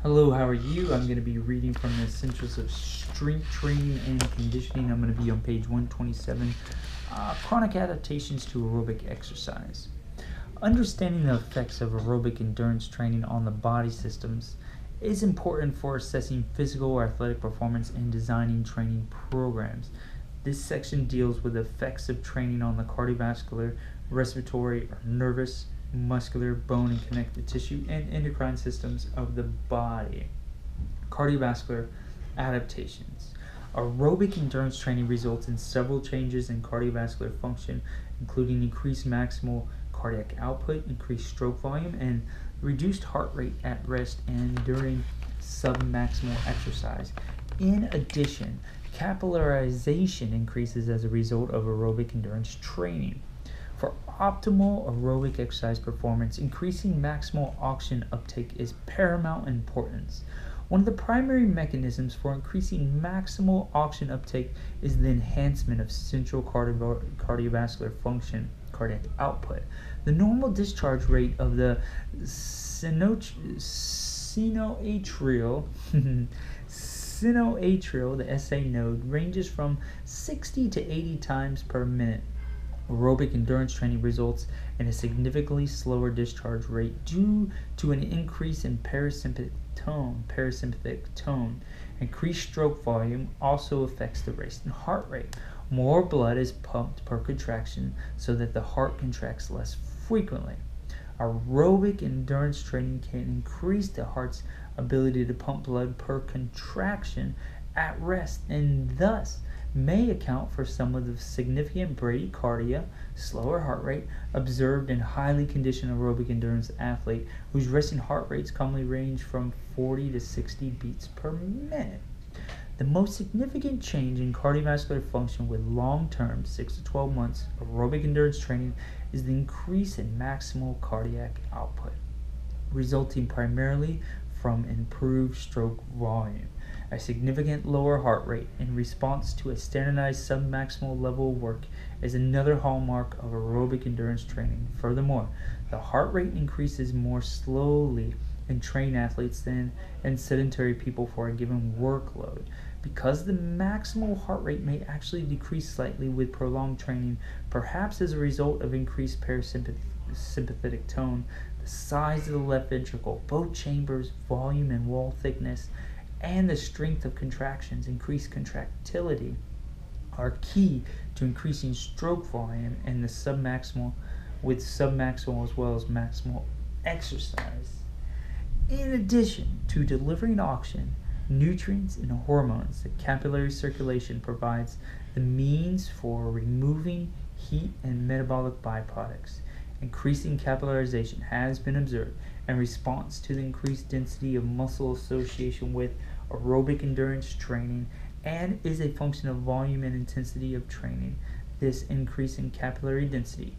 Hello, how are you? I'm going to be reading from the Essentials of Strength Training and Conditioning. I'm going to be on page 127, Chronic Adaptations to Aerobic Exercise. Understanding the effects of aerobic endurance training on the body systems is important for assessing physical or athletic performance and designing training programs. This section deals with the effects of training on the cardiovascular, respiratory, or nervous, muscular, bone and connective tissue, and endocrine systems of the body. Cardiovascular adaptations. Aerobic endurance training results in several changes in cardiovascular function, including increased maximal cardiac output, increased stroke volume, and reduced heart rate at rest and during submaximal exercise. In addition, capillarization increases as a result of aerobic endurance training. For optimal aerobic exercise performance, increasing maximal oxygen uptake is paramount importance. One of the primary mechanisms for increasing maximal oxygen uptake is the enhancement of central cardiovascular function, cardiac output. The normal discharge rate of the sinoatrial, the SA node, ranges from 60 to 80 times per minute. Aerobic endurance training results in a significantly slower discharge rate due to an increase in parasympathetic tone. Increased stroke volume also affects the resting heart rate. More blood is pumped per contraction so that the heart contracts less frequently. Aerobic endurance training can increase the heart's ability to pump blood per contraction at rest and thus may account for some of the significant bradycardia, slower heart rate, observed in highly conditioned aerobic endurance athlete whose resting heart rates commonly range from 40 to 60 beats per minute. The most significant change in cardiovascular function with long-term 6 to 12 months aerobic endurance training is the increase in maximal cardiac output, resulting primarily from improved stroke volume. A significant lower heart rate in response to a standardized submaximal level of work is another hallmark of aerobic endurance training. Furthermore, the heart rate increases more slowly in trained athletes than in sedentary people for a given workload. Because the maximal heart rate may actually decrease slightly with prolonged training, perhaps as a result of increased parasympathetic tone, the size of the left ventricle, both chambers, volume and wall thickness, and the strength of contractions, increased contractility, are key to increasing stroke volume and the submaximal as well as maximal exercise. In addition to delivering oxygen, nutrients, and hormones, the capillary circulation provides the means for removing heat and metabolic byproducts. Increasing capillarization has been observed in response to the increased density of muscle association with aerobic endurance training and is a function of volume and intensity of training. This increase in capillary density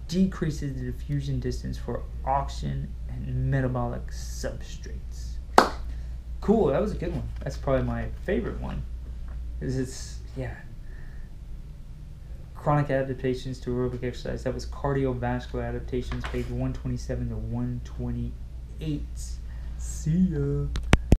decreases the diffusion distance for oxygen and metabolic substrates. Cool, that was a good one. That's probably my favorite one. Chronic adaptations to aerobic exercise. That was cardiovascular adaptations, page 127 to 128. See ya.